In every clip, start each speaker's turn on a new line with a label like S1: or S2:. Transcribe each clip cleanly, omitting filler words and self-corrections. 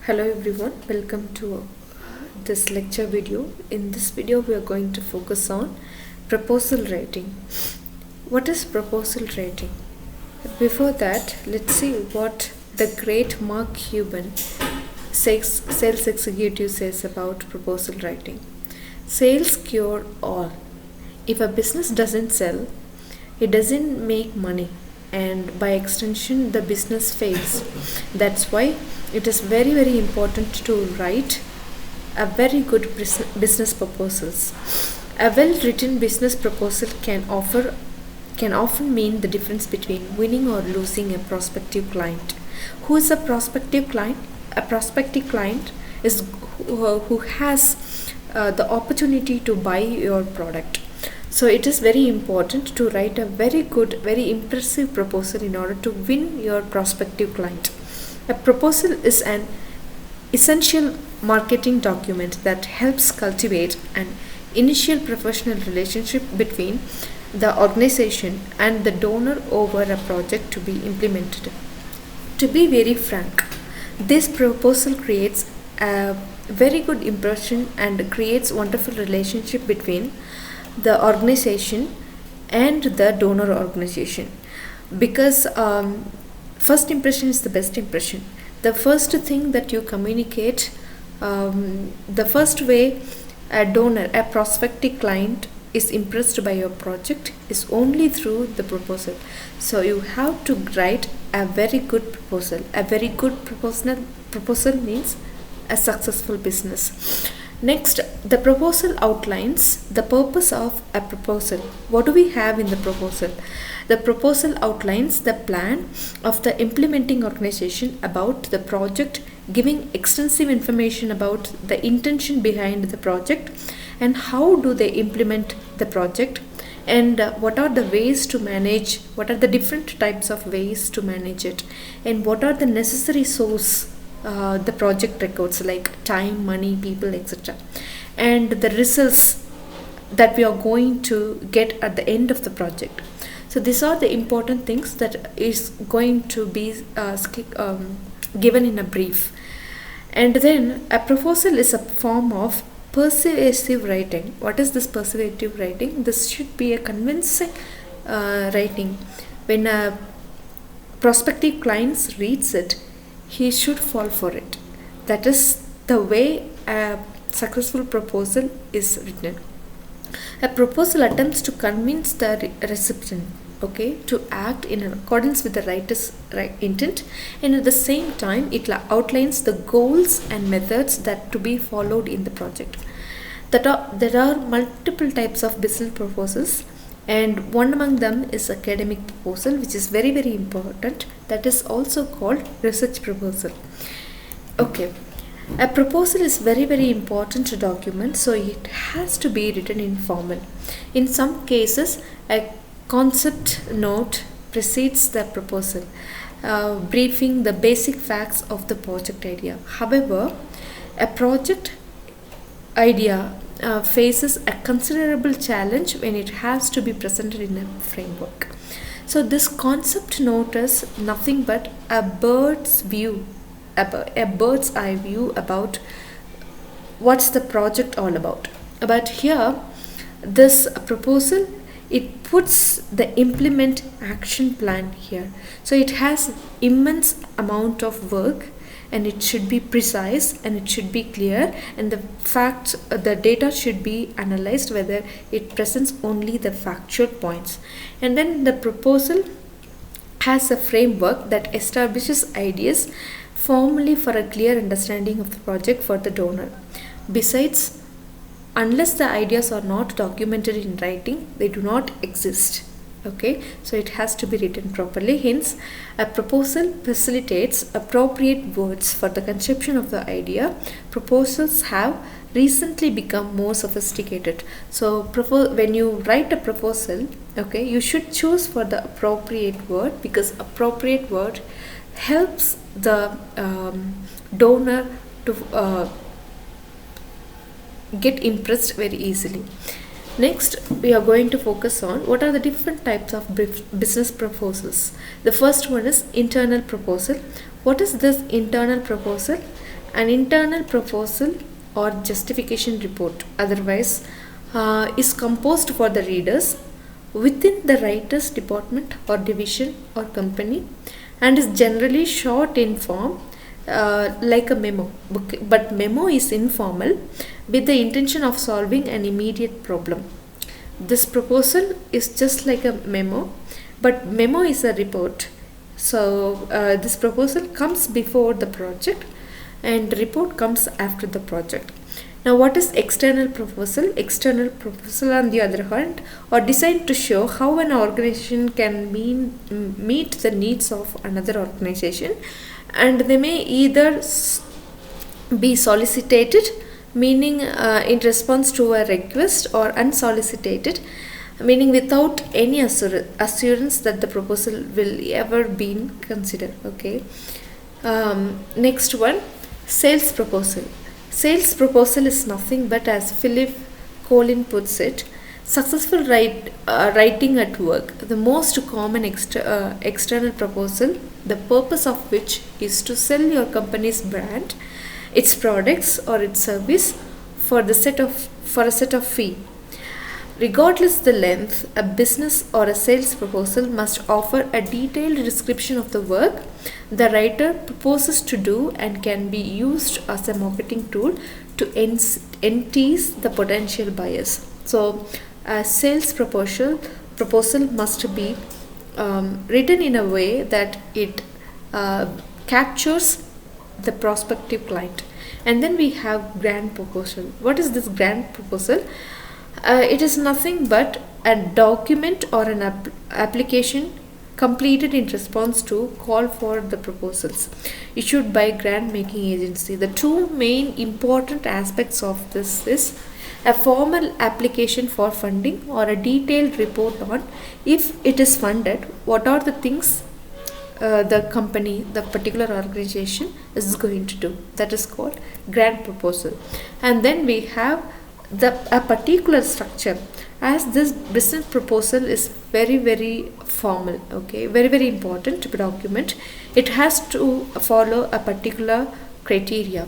S1: Hello everyone, welcome to this lecture video. In this video we are going to focus on proposal writing. What is proposal writing? Before that, let's see what the great Mark Cuban, sales executive, says about proposal writing. Sales cure all. If a business doesn't sell, it doesn't make money, and by extension the business fails. That's why it is very important to write a very good business proposals. A well written business proposal can often mean the difference between winning or losing a prospective client. Who is a prospective client? A prospective client is who has the opportunity to buy your product. So it is very important to write a very good, very impressive proposal in order to win your prospective client. A proposal is an essential marketing document that helps cultivate an initial professional relationship between the organization and the donor over a project to be implemented. To be very frank, this proposal creates a very good impression and creates wonderful relationship between the organization and the donor organization, because first impression is the best impression. The first thing that you communicate, the first way a donor, a prospective client is impressed by your project is only through the proposal. So you have to write a very good proposal. A very good proposal means a successful business. Next, the proposal outlines the purpose of a proposal. What do we have in the proposal? The proposal outlines the plan of the implementing organization about the project, giving extensive information about the intention behind the project and how do they implement the project, and what are the ways to manage, what are the different types of ways to manage it, and what are the necessary source the project records like time, money, people, etc., and the results that we are going to get at the end of the project. So these are the important things that is going to be given in a brief. And then a proposal is a form of persuasive writing. What is this persuasive writing? This should be a convincing writing. When a prospective client reads it, he should fall for it. That is the way a successful proposal is written. A proposal attempts to convince the recipient, to act in accordance with the writer's intent, and at the same time it outlines the goals and methods that to be followed in the project. There are multiple types of business proposals, and one among them is academic proposal, which is very important. That is also called research proposal. A proposal is very important document, so it has to be written in formal. In some cases, a concept note precedes the proposal, briefing the basic facts of the project idea. However, a project idea faces a considerable challenge when it has to be presented in a framework. So this concept note is nothing but a bird's eye view about what's the project all about. But here, this proposal, it puts the implement action plan here. So it has immense amount of work, and it should be precise and it should be clear, and the data should be analyzed whether it presents only the factual points. And then the proposal has a framework that establishes ideas formally for a clear understanding of the project for the donor. Besides, unless the ideas are not documented in writing, they do not exist. So it has to be written properly. Hence, a proposal facilitates appropriate words for the conception of the idea. Proposals have recently become more sophisticated. So when you write a proposal, you should choose for the appropriate word, because appropriate word helps the donor to get impressed very easily. Next, we are going to focus on what are the different types of business proposals. The first one is internal proposal. What is this internal proposal? An internal proposal or justification report, otherwise, is composed for the readers within the writer's department or division or company, and is generally short in form, like a memo. But memo is informal with the intention of solving an immediate problem. This proposal is just like a memo, but memo is a report. So this proposal comes before the project and report comes after the project. Now, what is external proposal? External proposal, on the other hand, are designed to show how an organization can meet the needs of another organization, and they may either be solicited, meaning in response to a request, or unsolicited, meaning without any assurance that the proposal will ever be considered. Okay. Next one, sales proposal. Sales proposal is nothing but, as Philip Collin puts it, successful writing at work. The most common external proposal, the purpose of which is to sell your company's brand, its products or its service for a set of fee. Regardless the length, a business or a sales proposal must offer a detailed description of the work the writer proposes to do and can be used as a marketing tool to entice the potential buyers. So, a sales proposal must be written in a way that it captures the prospective client. And then we have grant proposal. What is this grant proposal? It is nothing but a document or an application completed in response to call for the proposals issued by grant making agency. The two main important aspects of this is a formal application for funding or a detailed report on, if it is funded, what are the things the company, the particular organization is going to do. That is called grant proposal. And then we have a particular structure, as this business proposal is very formal, okay, very important document. It has to follow a particular criteria.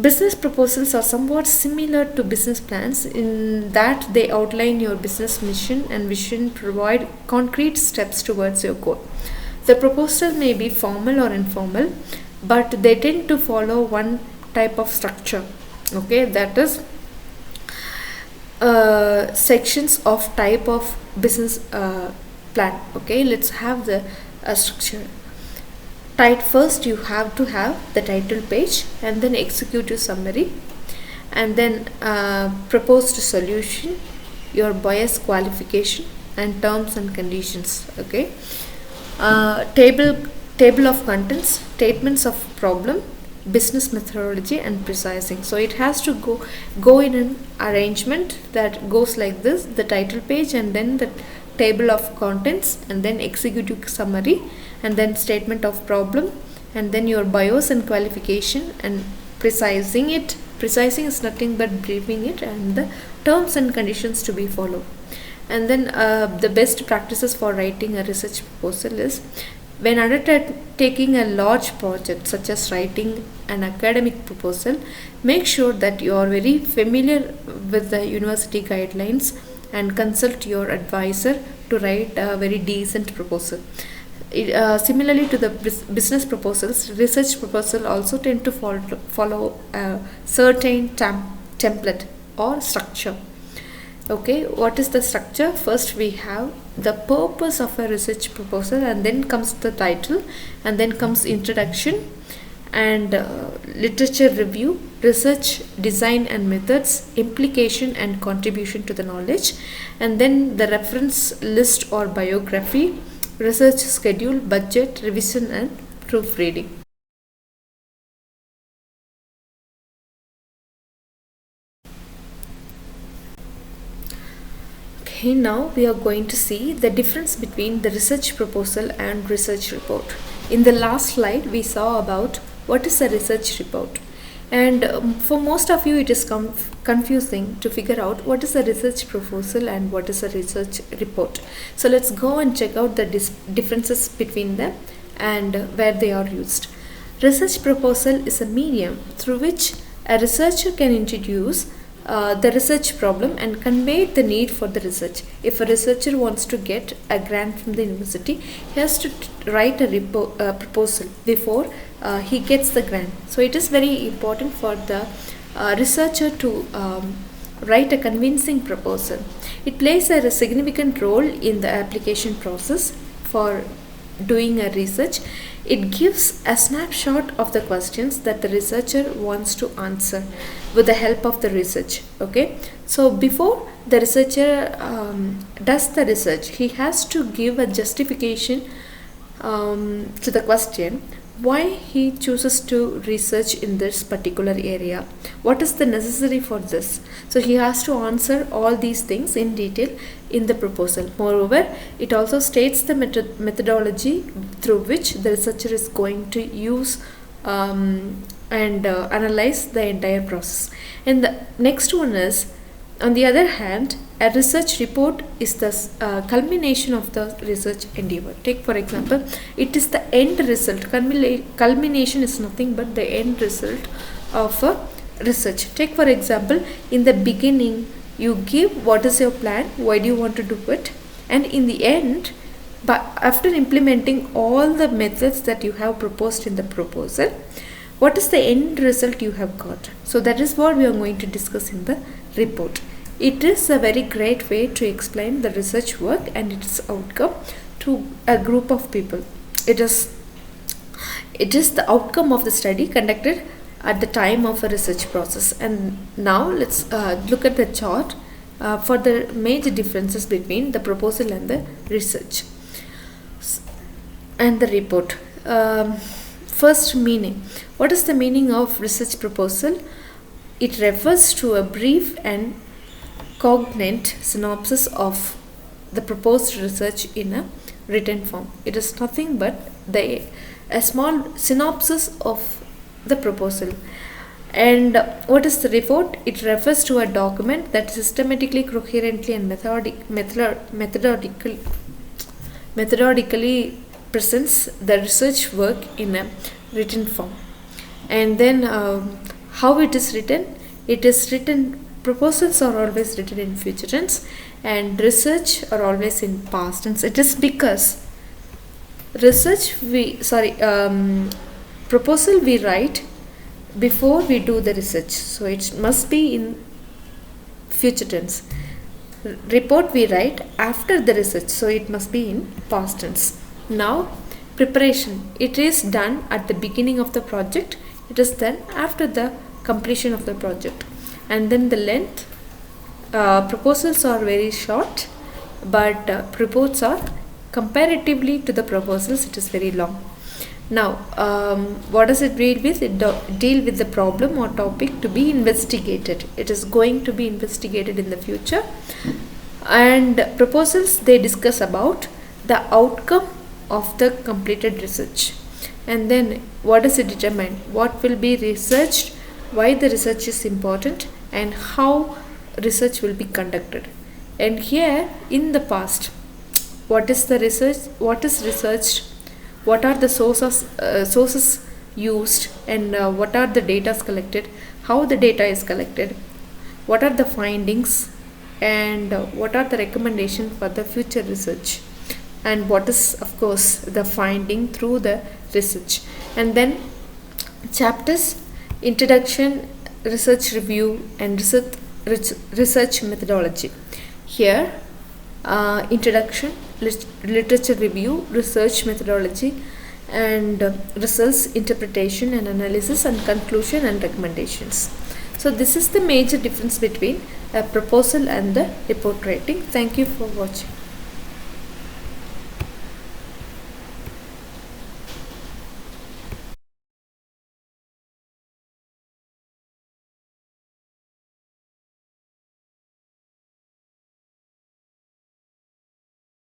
S1: Business proposals are somewhat similar to business plans in that they outline your business mission and vision, provide concrete steps towards your goal. The proposal may be formal or informal, but they tend to follow one type of structure, okay, that is sections of type of business plan. Okay, let's have the structure. First you have to have the title page, and then executive summary, and then proposed solution, your buyer's qualification, and terms and conditions. Okay, table of contents, statements of problem, business methodology, and precising. So it has to go in an arrangement that goes like this: the title page, and then the table of contents, and then executive summary, and then statement of problem, and then your bios and qualification, and precising it. Precising is nothing but briefing it, and the terms and conditions to be followed. And then the best practices for writing a research proposal is, when undertaking a large project such as writing an academic proposal, make sure that you are very familiar with the university guidelines and consult your advisor to write a very decent proposal. Similarly to the business proposals, research proposal also tend to follow a certain template or structure. Okay, what is the structure? First we have the purpose of a research proposal, and then comes the title, and then comes introduction and literature review, research design and methods, implication and contribution to the knowledge, and then the reference list or biography, research schedule, budget, revision, and proofreading. Okay, now we are going to see the difference between the research proposal and research report. In the last slide, we saw about what is a research report. And for most of you, it is confusing to figure out what is a research proposal and what is a research report. So let's go and check out the differences between them and where they are used. Research proposal is a medium through which a researcher can introduce the research problem and convey the need for the research. If a researcher wants to get a grant from the university, he has to write a proposal before he gets the grant. So it is very important for the researcher to write a convincing proposal. It plays a significant role in the application process for doing a research. It gives a snapshot of the questions that the researcher wants to answer with the help of the research. Okay, so before the researcher does the research, he has to give a justification to the question why he chooses to research in this particular area, what is the necessary for this. So he has to answer all these things in detail in the proposal. Moreover, it also states the methodology through which the researcher is going to use and analyze the entire process. And the next one is, on the other hand, a research report is the culmination of the research endeavor. Take for example, it is the end result. Culmination is nothing but the end result of a research. Take for example, in the beginning you give what is your plan, why do you want to do it, and in the end, but after implementing all the methods that you have proposed in the proposal, what is the end result you have got. So that is what we are going to discuss in the report. It is a very great way to explain the research work and its outcome to a group of people. It is the outcome of the study conducted at the time of a research process. And now let's look at the chart for the major differences between the proposal and the research and the report. First, meaning. What is the meaning of research proposal? It refers to a brief and cognate synopsis of the proposed research in a written form. It is nothing but a small synopsis of the proposal. And what is the report? It refers to a document that systematically, coherently and methodically presents the research work in a written form. And then how it is written? It is written, proposals are always written in future tense and research are always in past tense. It is because proposal we write before we do the research, so it must be in future tense. Report we write after the research, so it must be in past tense. Now, preparation, it is done at the beginning of the project, it is done after the completion of the project. And then the length, proposals are very short, but reports are comparatively to the proposals, it is very long. Now, what does it deal with? It deal with the problem or topic to be investigated. It is going to be investigated in the future. And proposals, they discuss about the outcome of the completed research. And then what does it determine? What will be researched, why the research is important, and how research will be conducted. And here in the past, what is the research, what is researched, what are the sources used, and what are the data collected, how the data is collected, what are the findings, and what are the recommendations for the future research, and what is of course the finding through the research. And then chapters: introduction, research review, and research methodology. Here introduction, literature review, research methodology, and results interpretation and analysis, and conclusion and recommendations. So this is the major difference between a proposal and the report writing. Thank you for watching.